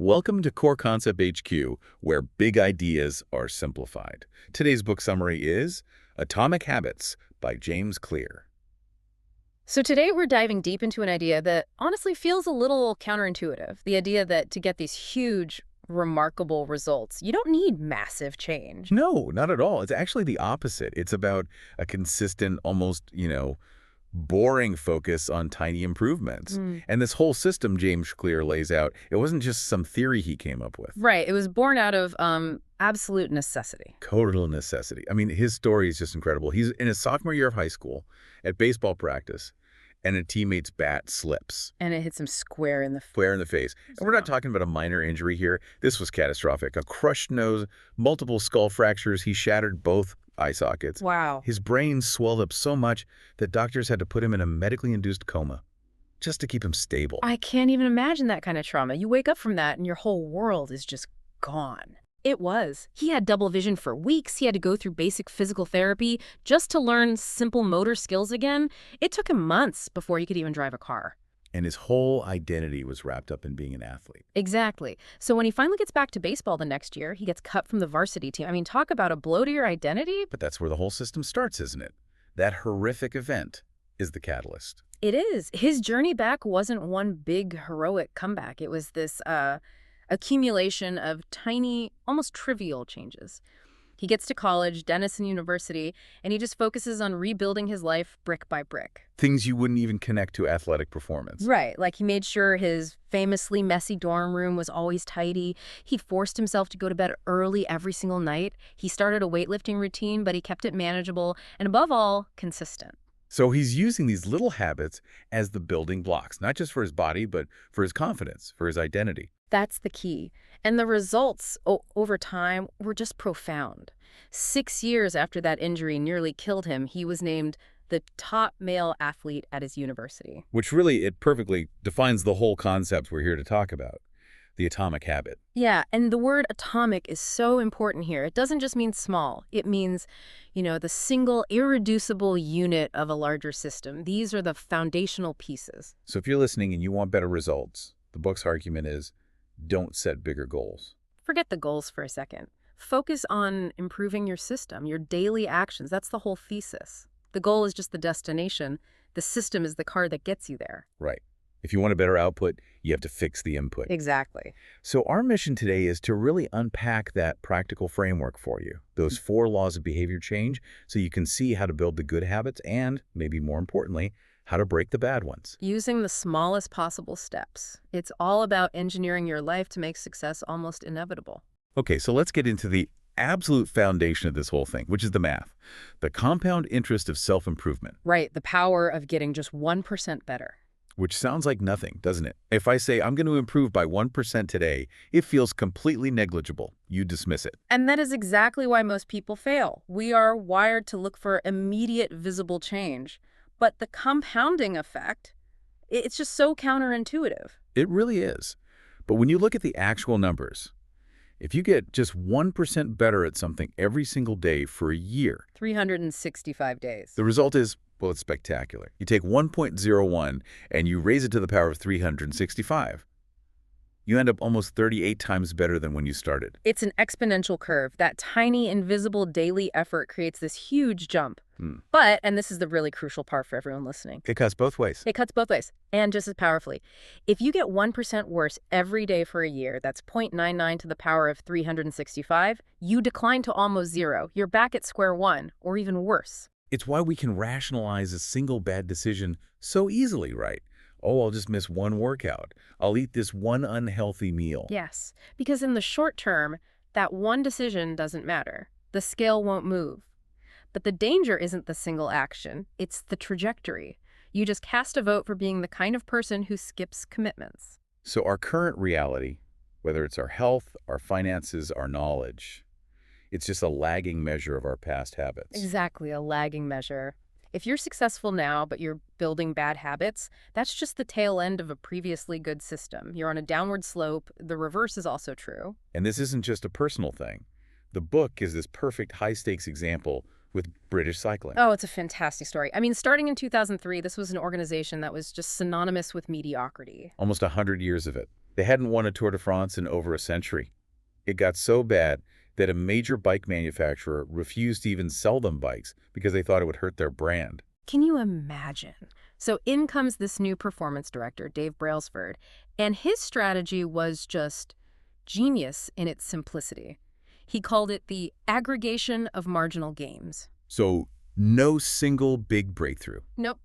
Welcome to Core Concept HQ, where big ideas are simplified. Today's book summary is Atomic Habits by James Clear. So today we're diving deep into an idea that honestly feels a little counterintuitive. The idea that to get these huge, remarkable results, you don't need massive change. No, not at all. It's actually the opposite. It's about a consistent, almost, boring focus on tiny improvements. And this whole system James Clear lays out, it wasn't just some theory he came up with. Right. It was born out of absolute necessity. Total necessity. I mean, his story is just incredible. He's in his sophomore year of high school at baseball practice, and a teammate's bat slips. And it hits him square in the Square in the face. And we're not talking about a minor injury here. This was catastrophic. A crushed nose, multiple skull fractures. He shattered both eye sockets. Wow. His brain swelled up so much that doctors had to put him in a medically induced coma just to keep him stable. I can't even imagine that kind of trauma. You wake up from that and your whole world is just gone. It was. He had double vision for weeks. He had to go through basic physical therapy just to learn simple motor skills again. It took him months before he could even drive a car. And his whole identity was wrapped up in being an athlete. Exactly. So when he finally gets back to baseball the next year, he gets cut from the varsity team. I mean, talk about a blow to your identity. But that's where the whole system starts, isn't it? That horrific event is the catalyst. It is. His journey back wasn't one big heroic comeback. It was this accumulation of tiny, almost trivial changes. He gets to college, Denison University, and he just focuses on rebuilding his life brick by brick. Things you wouldn't even connect to athletic performance. Right, like he made sure his famously messy dorm room was always tidy. He forced himself to go to bed early every single night. He started a weightlifting routine, but he kept it manageable and, above all, consistent. So he's using these little habits as the building blocks, not just for his body, but for his confidence, for his identity. That's the key. And the results over time were just profound. 6 years after that injury nearly killed him, he was named the top male athlete at his university. Which really, it perfectly defines the whole concept we're here to talk about, the atomic habit. Yeah, and the word atomic is so important here. It doesn't just mean small. It means, the single irreducible unit of a larger system. These are the foundational pieces. So if you're listening and you want better results, the book's argument is, don't set bigger goals. Forget the goals for a second. Focus on improving your system, your daily actions. That's the whole thesis. The goal is just the destination. The system is the car that gets you there. Right. If you want a better output, you have to fix the input. Exactly. So our mission today is to really unpack that practical framework for you, those 4 laws of behavior change, so you can see how to build the good habits and, maybe more importantly, how to break the bad ones. Using the smallest possible steps. It's all about engineering your life to make success almost inevitable. Okay, so let's get into the absolute foundation of this whole thing, which is the math, the compound interest of self-improvement. Right, the power of getting just 1% better. Which sounds like nothing, doesn't it? If I say I'm going to improve by 1% today, it feels completely negligible. You dismiss it. And that is exactly why most people fail. We are wired to look for immediate visible change. But the compounding effect, it's just so counterintuitive. It really is. But when you look at the actual numbers, if you get just 1% better at something every single day for a year, 365 days. the result is, well, it's spectacular. You take 1.01 and you raise it to the power of 365. You end up almost 38 times better than when you started. It's an exponential curve. That tiny, invisible daily effort creates this huge jump. But, and this is the really crucial part for everyone listening, It cuts both ways. it cuts both ways, and just as powerfully. If you get 1% worse every day for a year, that's 0.99 to the power of 365, you decline to almost zero. You're back at square one, or even worse. It's why we can rationalize a single bad decision so easily, right? Oh, I'll just miss one workout. I'll eat this one unhealthy meal. Yes, because in the short term, that one decision doesn't matter. The scale won't move. But the danger isn't the single action, it's the trajectory. You just cast a vote for being the kind of person who skips commitments. So our current reality, whether it's our health, our finances, our knowledge, it's just a lagging measure of our past habits. Exactly, a lagging measure. If you're successful now, but you're building bad habits, that's just the tail end of a previously good system. You're on a downward slope. The reverse is also true. And this isn't just a personal thing. The book is this perfect high-stakes example with British cycling. Oh, it's a fantastic story. I mean, starting in 2003, this was an organization that was just synonymous with mediocrity. Almost 100 years of it. They hadn't won a Tour de France in over a century. It got so bad that a major bike manufacturer refused to even sell them bikes because they thought it would hurt their brand. Can you imagine? So in comes this new performance director, Dave Brailsford, and his strategy was just genius in its simplicity. He called it the aggregation of marginal gains. So no single big breakthrough. Nope.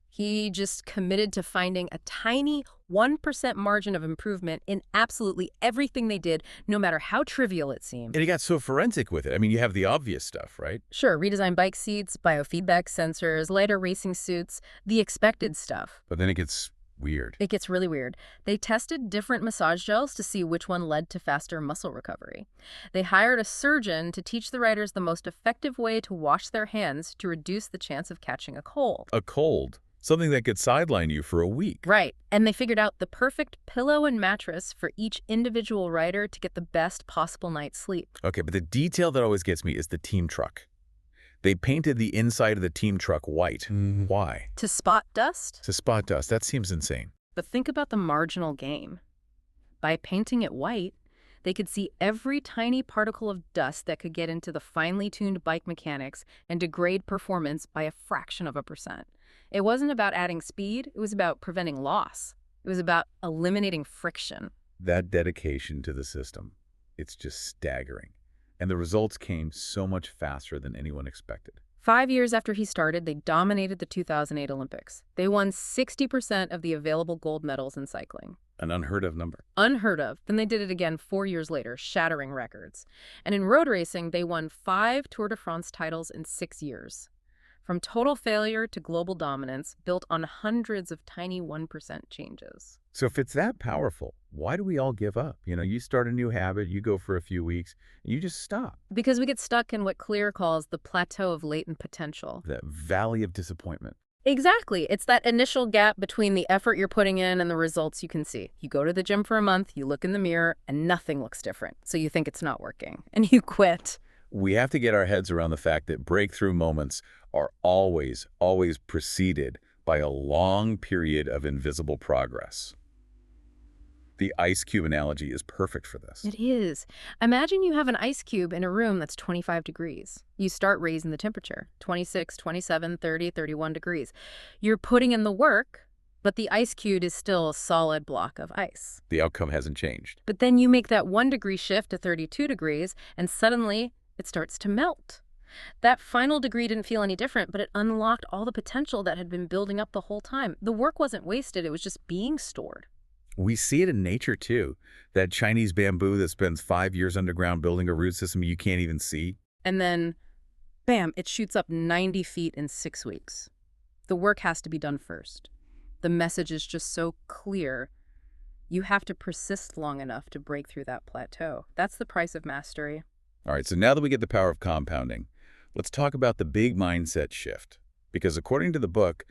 He just committed to finding a tiny 1% margin of improvement in absolutely everything they did, no matter how trivial it seemed. And he got so forensic with it. I mean, you have the obvious stuff, right? Sure, redesigned bike seats, biofeedback sensors, lighter racing suits, the expected stuff. But then it gets weird. It gets really weird. They tested different massage gels to see which one led to faster muscle recovery. They hired a surgeon to teach the riders the most effective way to wash their hands to reduce the chance of catching a cold. A cold. Something that could sideline you for a week. Right. And they figured out the perfect pillow and mattress for each individual rider to get the best possible night's sleep. Okay, but the detail that always gets me is the team truck. They painted the inside of the team truck white. Why? To spot dust? To spot dust. That seems insane. But think about the marginal gain. By painting it white, they could see every tiny particle of dust that could get into the finely tuned bike mechanics and degrade performance by a fraction of a percent. It wasn't about adding speed, it was about preventing loss. It was about eliminating friction. That dedication to the system, it's just staggering. And the results came so much faster than anyone expected. 5 years after he started, they dominated the 2008 Olympics. They won 60% of the available gold medals in cycling. An unheard of number. Unheard of. Then they did it again 4 years later, shattering records. And in road racing, they won 5 Tour de France titles in 6 years. From total failure to global dominance, built on hundreds of tiny 1% changes. So if it's that powerful, why do we all give up? You start a new habit, you go for a few weeks, and you just stop. Because we get stuck in what Clear calls the plateau of latent potential. That valley of disappointment. Exactly. It's that initial gap between the effort you're putting in and the results you can see. You go to the gym for a month, you look in the mirror, and nothing looks different. So you think it's not working, and you quit. We have to get our heads around the fact that breakthrough moments are always preceded by a long period of invisible progress. The ice cube analogy is perfect for this. It is. Imagine you have an ice cube in a room that's 25 degrees. You start raising the temperature, 26, 27, 30, 31 degrees. You're putting in the work, but the ice cube is still a solid block of ice. The outcome hasn't changed. But then you make that 1 degree shift to 32 degrees, and suddenly it starts to melt. That final degree didn't feel any different, but it unlocked all the potential that had been building up the whole time. The work wasn't wasted, it was just being stored. We see it in nature, too. That Chinese bamboo that spends 5 years underground building a root system you can't even see. And then, bam, it shoots up 90 feet in 6 weeks. The work has to be done first. The message is just so clear. You have to persist long enough to break through that plateau. That's the price of mastery. All right, so now that we get the power of compounding, let's talk about the big mindset shift. Because according to the book,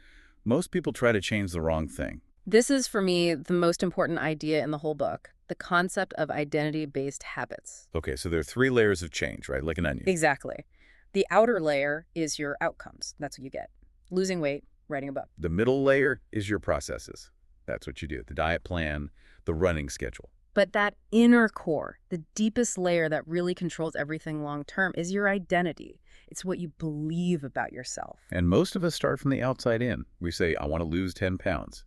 most people try to change the wrong thing. This is, for me, the most important idea in the whole book, the concept of identity-based habits. Okay, so there are 3 layers of change, right? Like an onion. Exactly. The outer layer is your outcomes. That's what you get. Losing weight, writing a book. The middle layer is your processes. That's what you do. The diet plan, the running schedule. But that inner core, the deepest layer that really controls everything long-term, is your identity. It's what you believe about yourself. And most of us start from the outside in. We say, I want to lose 10 pounds.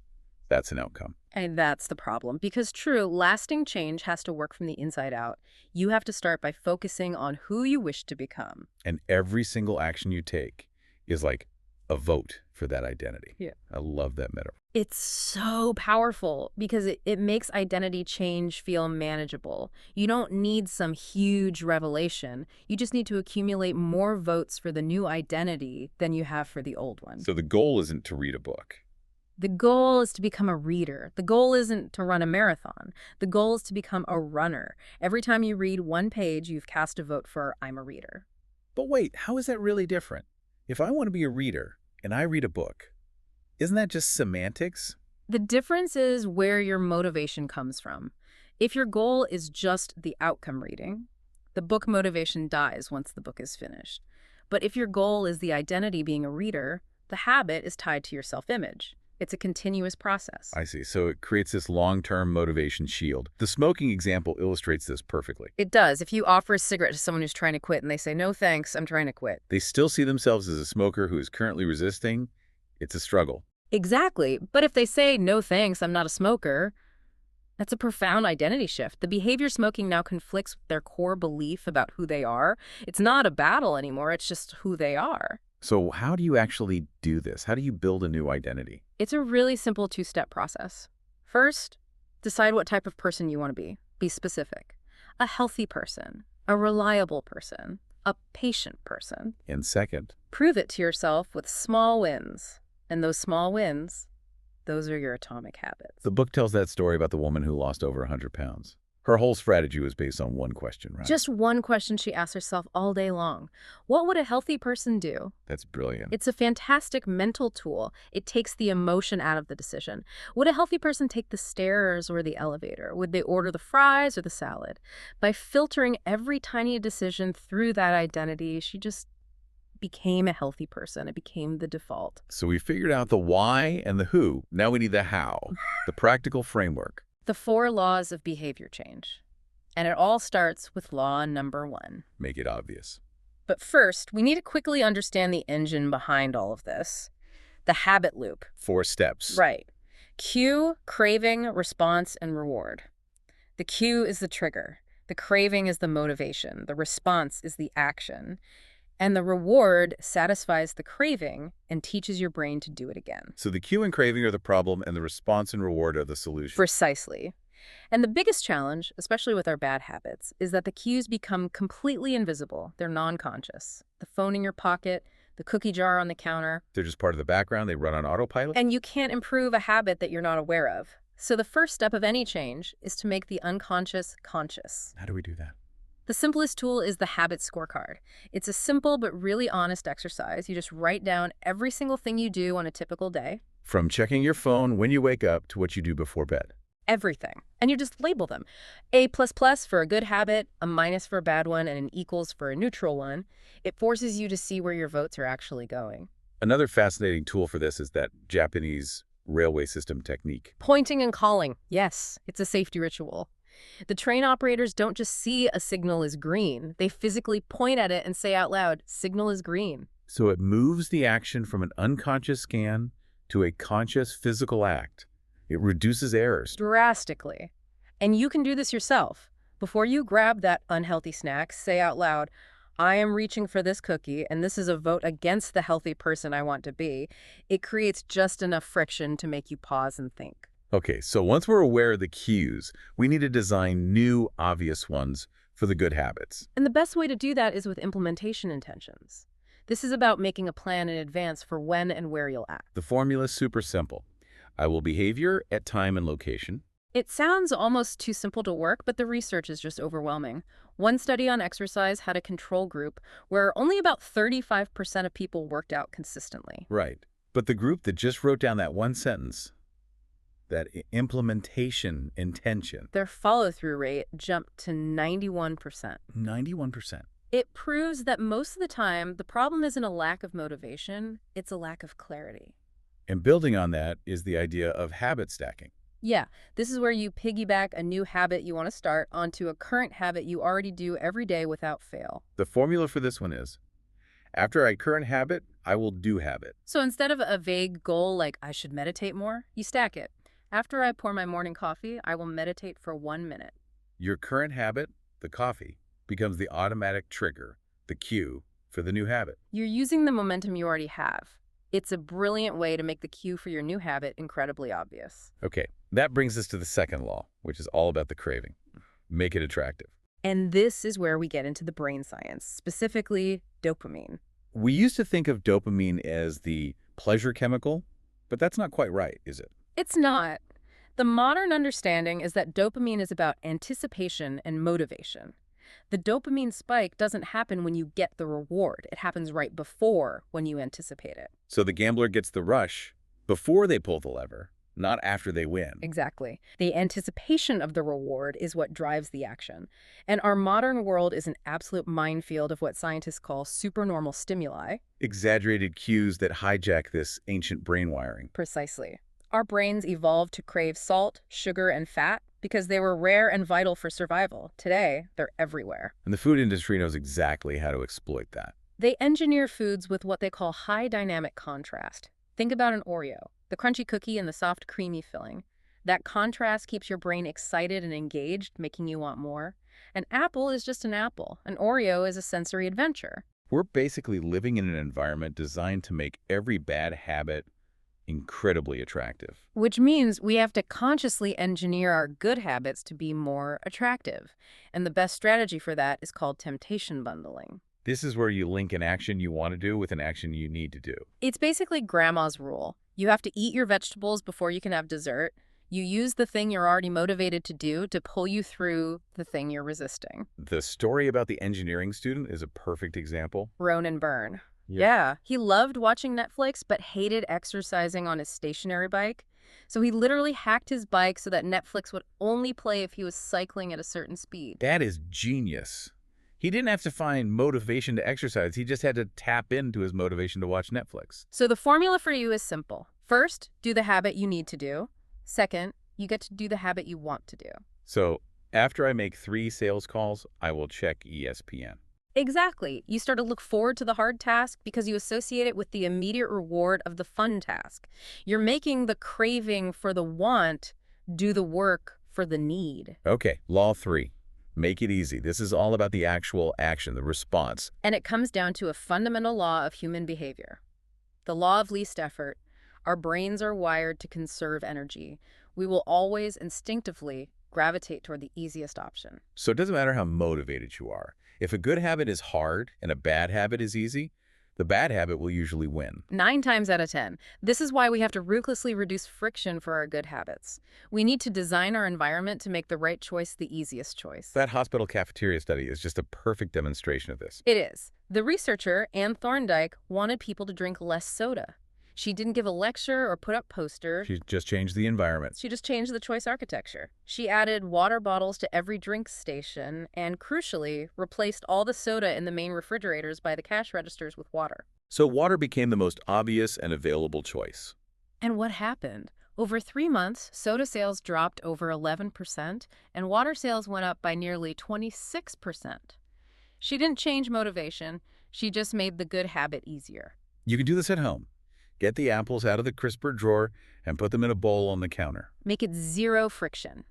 That's an outcome. And that's the problem. Because true, lasting change has to work from the inside out. You have to start by focusing on who you wish to become. And every single action you take is like a vote for that identity. Yeah. I love that metaphor. It's so powerful because it makes identity change feel manageable. You don't need some huge revelation. You just need to accumulate more votes for the new identity than you have for the old one. So the goal isn't to read a book. The goal is to become a reader. The goal isn't to run a marathon. The goal is to become a runner. Every time you read one page, you've cast a vote for I'm a reader. But wait, how is that really different? If I want to be a reader and I read a book, isn't that just semantics? The difference is where your motivation comes from. If your goal is just the outcome reading, the book motivation dies once the book is finished. But if your goal is the identity being a reader, the habit is tied to your self-image. It's a continuous process. I see. So it creates this long-term motivation shield. The smoking example illustrates this perfectly. It does. If you offer a cigarette to someone who's trying to quit and they say, no thanks, I'm trying to quit. They still see themselves as a smoker who is currently resisting. It's a struggle. Exactly. But if they say, no thanks, I'm not a smoker, that's a profound identity shift. The behavior smoking now conflicts with their core belief about who they are. It's not a battle anymore. It's just who they are. So how do you actually do this? How do you build a new identity? It's a really simple two-step process. First, decide what type of person you want to be. Be specific. A healthy person, a reliable person, a patient person. And second, Prove it to yourself with small wins. And those small wins, those are your atomic habits. the book tells that story about the woman who lost over 100 pounds. Her whole strategy was based on one question, right? Just one question she asks herself all day long. What would a healthy person do? That's brilliant. It's a fantastic mental tool. It takes the emotion out of the decision. Would a healthy person take the stairs or the elevator? Would they order the fries or the salad? By filtering every tiny decision through that identity, she just became a healthy person. It became the default. So we figured out the why and the who. Now we need the how, the practical framework. The 4 laws of behavior change. And it all starts with law number 1. Make it obvious. But first, we need to quickly understand the engine behind all of this. The habit loop. 4 steps. Right. Cue, craving, response, and reward. The cue is the trigger. The craving is the motivation. The response is the action. And the reward satisfies the craving and teaches your brain to do it again. So the cue and craving are the problem, and the response and reward are the solution. Precisely. And the biggest challenge, especially with our bad habits, is that the cues become completely invisible. They're non-conscious. The phone in your pocket, the cookie jar on the counter. They're just part of the background. They run on autopilot. And you can't improve a habit that you're not aware of. So the first step of any change is to make the unconscious conscious. How do we do that? The simplest tool is the habit scorecard. It's a simple but really honest exercise. You just write down every single thing you do on a typical day. From checking your phone when you wake up to what you do before bed. Everything. And you just label them. A++ for a good habit, a minus for a bad one, and an equals for a neutral one. It forces you to see where your votes are actually going. Another fascinating tool for this is that Japanese railway system technique. Pointing and calling. Yes, it's a safety ritual. The train operators don't just see a signal is green. They physically point at it and say out loud, signal is green. So it moves the action from an unconscious scan to a conscious physical act. It reduces errors. Drastically. And you can do this yourself. Before you grab that unhealthy snack, say out loud, I am reaching for this cookie, and this is a vote against the healthy person I want to be. It creates just enough friction to make you pause and think. Okay, so once we're aware of the cues, we need to design new, obvious ones for the good habits. And the best way to do that is with implementation intentions. This is about making a plan in advance for when and where you'll act. The formula is super simple. I will behavior at time and location. It sounds almost too simple to work, but the research is just overwhelming. One study on exercise had a control group where only about 35% of people worked out consistently. Right. But the group that just wrote down that one sentence, that implementation intention. Their follow-through rate jumped to 91%. 91%. It proves that most of the time, the problem isn't a lack of motivation, it's a lack of clarity. And building on that is the idea of habit stacking. Yeah, this is where you piggyback a new habit you want to start onto a current habit you already do every day without fail. The formula for this one is, after I current habit, I will do habit. So instead of a vague goal like I should meditate more, you stack it. After I pour my morning coffee, I will meditate for 1 minute. Your current habit, the coffee, becomes the automatic trigger, the cue for the new habit. You're using the momentum you already have. It's a brilliant way to make the cue for your new habit incredibly obvious. Okay, that brings us to the second law, which is all about the craving. Make it attractive. And this is where we get into the brain science, specifically dopamine. We used to think of dopamine as the pleasure chemical, but that's not quite right, is it? It's not. The modern understanding is that dopamine is about anticipation and motivation. The dopamine spike doesn't happen when you get the reward. It happens right before when you anticipate it. So the gambler gets the rush before they pull the lever, not after they win. Exactly. The anticipation of the reward is what drives the action. And our modern world is an absolute minefield of what scientists call supernormal stimuli. Exaggerated cues that hijack this ancient brain wiring. Precisely. Our brains evolved to crave salt, sugar, and fat because they were rare and vital for survival. Today, they're everywhere. And the food industry knows exactly how to exploit that. They engineer foods with what they call high dynamic contrast. Think about an Oreo, the crunchy cookie and the soft, creamy filling. That contrast keeps your brain excited and engaged, making you want more. An apple is just an apple. An Oreo is a sensory adventure. We're basically living in an environment designed to make every bad habit incredibly attractive. Which means we have to consciously engineer our good habits to be more attractive. And the best strategy for that is called temptation bundling. This is where you link an action you want to do with an action you need to do. It's basically grandma's rule. You have to eat your vegetables before you can have dessert. You use the thing you're already motivated to do to pull you through the thing you're resisting. The story about the engineering student is a perfect example. Ronan Byrne. Yeah, he loved watching Netflix but hated exercising on his stationary bike. So he literally hacked his bike so that Netflix would only play if he was cycling at a certain speed. That is genius. He didn't have to find motivation to exercise. He just had to tap into his motivation to watch Netflix. So the formula for you is simple. First, do the habit you need to do. Second, you get to do the habit you want to do. So after I make 3 sales calls, I will check ESPN. Exactly. You start to look forward to the hard task because you associate it with the immediate reward of the fun task. You're making the craving for the want do the work for the need. Okay, law 3. Make it easy. This is all about the actual action, the response. And it comes down to a fundamental law of human behavior. The law of least effort. Our brains are wired to conserve energy. We will always instinctively gravitate toward the easiest option. So it doesn't matter how motivated you are. If a good habit is hard and a bad habit is easy, the bad habit will usually win. 9 times out of 10. This is why we have to ruthlessly reduce friction for our good habits. We need to design our environment to make the right choice the easiest choice. That hospital cafeteria study is just a perfect demonstration of this. It is. The researcher, Anne Thorndike, wanted people to drink less soda. She didn't give a lecture or put up posters. She just changed the environment. She just changed the choice architecture. She added water bottles to every drink station and, crucially, replaced all the soda in the main refrigerators by the cash registers with water. So water became the most obvious and available choice. And what happened? Over 3 months, soda sales dropped over 11%, and water sales went up by nearly 26%. She didn't change motivation. She just made the good habit easier. You can do this at home. Get the apples out of the crisper drawer and put them in a bowl on the counter. Make it zero friction.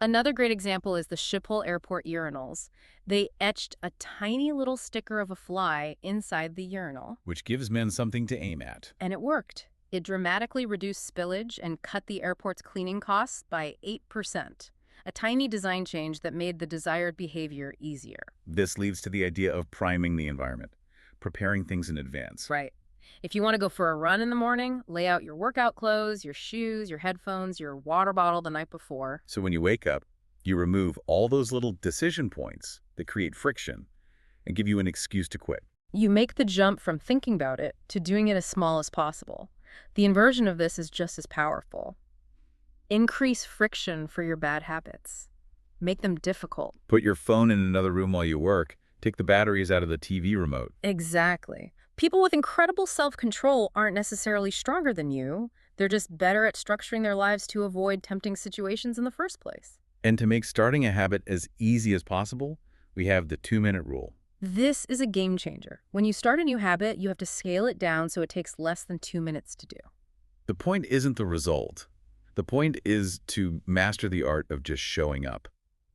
Another great example is the Schiphol airport urinals. They etched a tiny little sticker of a fly inside the urinal. Which gives men something to aim at. And it worked. It dramatically reduced spillage and cut the airport's cleaning costs by 8%. A tiny design change that made the desired behavior easier. This leads to the idea of priming the environment, preparing things in advance. Right. If you want to go for a run in the morning, lay out your workout clothes, your shoes, your headphones, your water bottle the night before. So when you wake up, you remove all those little decision points that create friction and give you an excuse to quit. You make the jump from thinking about it to doing it as small as possible. The inversion of this is just as powerful. Increase friction for your bad habits. Make them difficult. Put your phone in another room while you work. Take the batteries out of the TV remote. Exactly. People with incredible self-control aren't necessarily stronger than you. They're just better at structuring their lives to avoid tempting situations in the first place. And to make starting a habit as easy as possible, we have the 2-minute rule. This is a game changer. When you start a new habit, you have to scale it down so it takes less than 2 minutes to do. The point isn't the result. The point is to master the art of just showing up.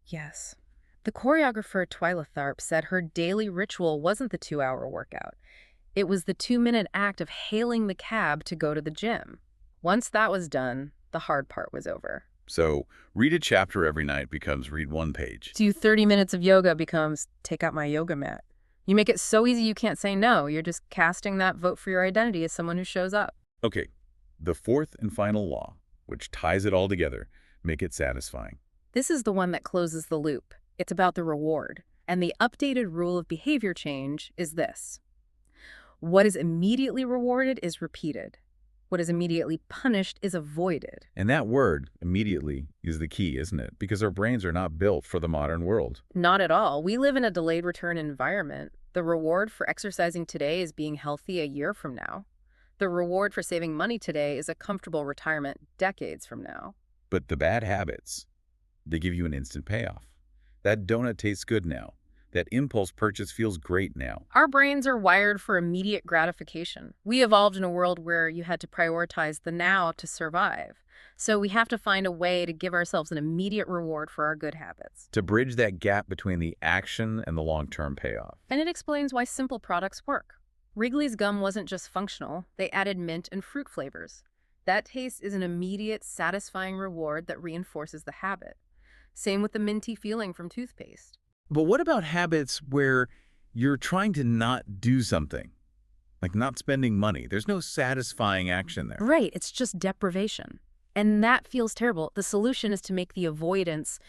Yes. The choreographer Twyla Tharp said her daily ritual wasn't the 2-hour workout. It was the 2-minute act of hailing the cab to go to the gym. Once that was done, the hard part was over. So read a chapter every night becomes read 1 page. Do 30 minutes of yoga becomes take out my yoga mat. You make it so easy you can't say no. You're just casting that vote for your identity as someone who shows up. Okay, the 4th and final law, which ties it all together, make it satisfying. This is the one that closes the loop. It's about the reward. And the updated rule of behavior change is this. What is immediately rewarded is repeated. What is immediately punished is avoided. And that word, immediately, is the key, isn't it? Because our brains are not built for the modern world. Not at all. We live in a delayed return environment. The reward for exercising today is being healthy a year from now. The reward for saving money today is a comfortable retirement decades from now. But the bad habits, they give you an instant payoff. That donut tastes good now. That impulse purchase feels great now. Our brains are wired for immediate gratification. We evolved in a world where you had to prioritize the now to survive. So we have to find a way to give ourselves an immediate reward for our good habits. To bridge that gap between the action and the long-term payoff. And it explains why simple products work. Wrigley's gum wasn't just functional, they added mint and fruit flavors. That taste is an immediate, satisfying reward that reinforces the habit. Same with the minty feeling from toothpaste. But what about habits where you're trying to not do something? Like not spending money. There's no satisfying action there. Right, it's just deprivation. And that feels terrible. The solution is to make the avoidance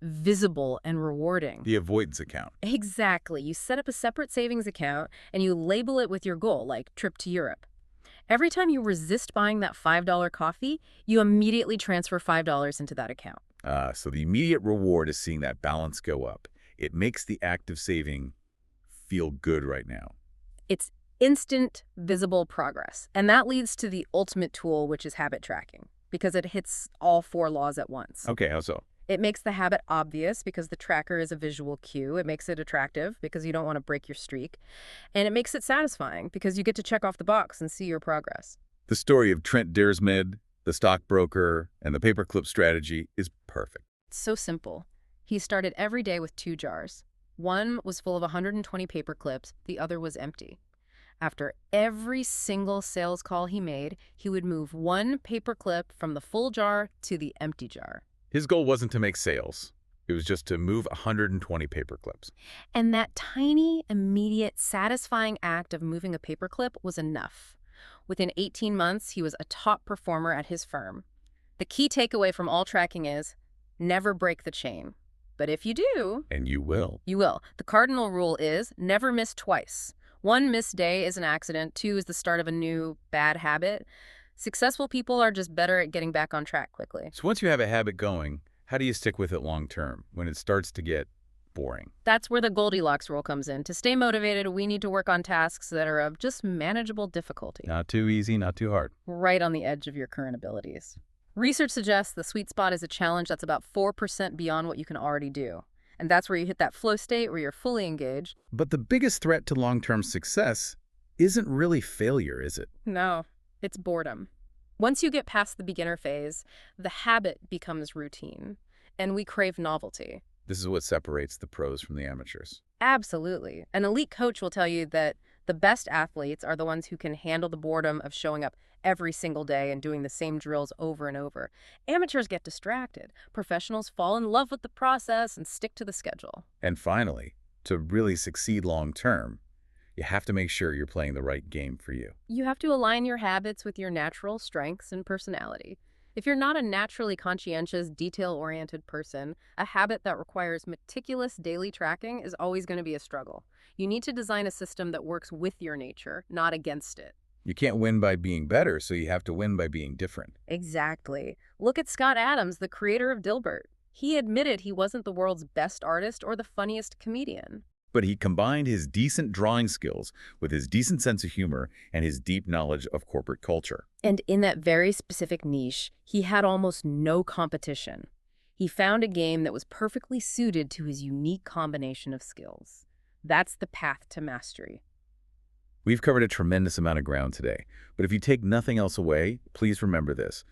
visible and rewarding. The avoidance account. Exactly. You set up a separate savings account and you label it with your goal, like trip to Europe. Every time you resist buying that $5 coffee, you immediately transfer $5 into that account. So the immediate reward is seeing that balance go up. It makes the act of saving feel good right now. It's instant, visible progress. And that leads to the ultimate tool, which is habit tracking, because it hits all 4 laws at once. Okay, how so? It makes the habit obvious because the tracker is a visual cue. It makes it attractive because you don't want to break your streak. And it makes it satisfying because you get to check off the box and see your progress. The story of Trent Dersmed, the stockbroker, and the paperclip strategy is perfect. It's so simple. He started every day with 2 jars. One was full of 120 paper clips, the other was empty. After every single sales call he made, he would move 1 paper clip from the full jar to the empty jar. His goal wasn't to make sales. It was just to move 120 paper clips. And that tiny, immediate, satisfying act of moving a paper clip was enough. Within 18 months, he was a top performer at his firm. The key takeaway from all tracking is never break the chain. But if you do, And you will. you will. The cardinal rule is never miss twice. 1 missed day is an accident. 2 is the start of a new bad habit. Successful people are just better at getting back on track quickly. So once you have a habit going, how do you stick with it long term when it starts to get boring? That's where the Goldilocks rule comes in. To stay motivated, we need to work on tasks that are of just manageable difficulty, Not too easy, not too hard. right on the edge of your current abilities. Research suggests the sweet spot is a challenge that's about 4% beyond what you can already do. And that's where you hit that flow state where you're fully engaged. But the biggest threat to long-term success isn't really failure, is it? No, it's boredom. Once you get past the beginner phase, the habit becomes routine, and we crave novelty. This is what separates the pros from the amateurs. Absolutely. An elite coach will tell you that the best athletes are the ones who can handle the boredom of showing up every single day and doing the same drills over and over. Amateurs get distracted. Professionals fall in love with the process and stick to the schedule. And finally, to really succeed long-term, you have to make sure you're playing the right game for you. You have to align your habits with your natural strengths and personality. If you're not a naturally conscientious, detail-oriented person, a habit that requires meticulous daily tracking is always going to be a struggle. You need to design a system that works with your nature, not against it. You can't win by being better, so you have to win by being different. Exactly. Look at Scott Adams, the creator of Dilbert. He admitted he wasn't the world's best artist or the funniest comedian. But he combined his decent drawing skills with his decent sense of humor and his deep knowledge of corporate culture. And in that very specific niche, he had almost no competition. He found a game that was perfectly suited to his unique combination of skills. That's the path to mastery. We've covered a tremendous amount of ground today, but if you take nothing else away, please remember this.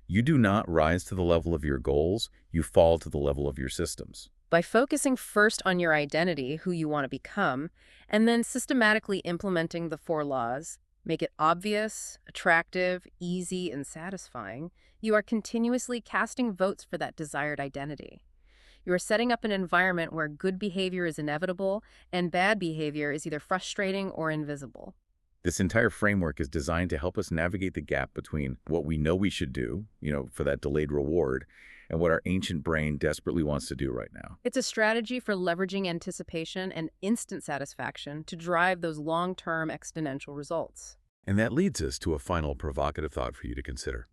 You do not rise to the level of your goals, you fall to the level of your systems. By focusing first on your identity, who you want to become, and then systematically implementing the 4 laws, make it obvious, attractive, easy, and satisfying, you are continuously casting votes for that desired identity. You are setting up an environment where good behavior is inevitable and bad behavior is either frustrating or invisible. This entire framework is designed to help us navigate the gap between what we know we should do, for that delayed reward, and what our ancient brain desperately wants to do right now. It's a strategy for leveraging anticipation and instant satisfaction to drive those long-term exponential results. And that leads us to a final provocative thought for you to consider.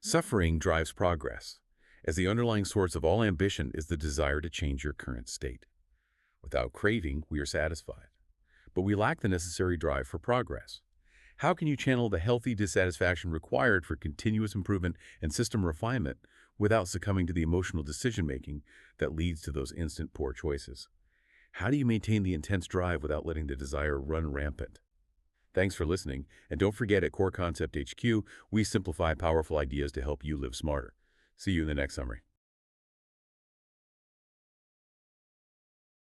Suffering drives progress, as the underlying source of all ambition is the desire to change your current state. Without craving, we are satisfied, but we lack the necessary drive for progress. How can you channel the healthy dissatisfaction required for continuous improvement and system refinement without succumbing to the emotional decision-making that leads to those instant poor choices? How do you maintain the intense drive without letting the desire run rampant? Thanks for listening, and don't forget at Core Concept HQ, we simplify powerful ideas to help you live smarter. See you in the next summary.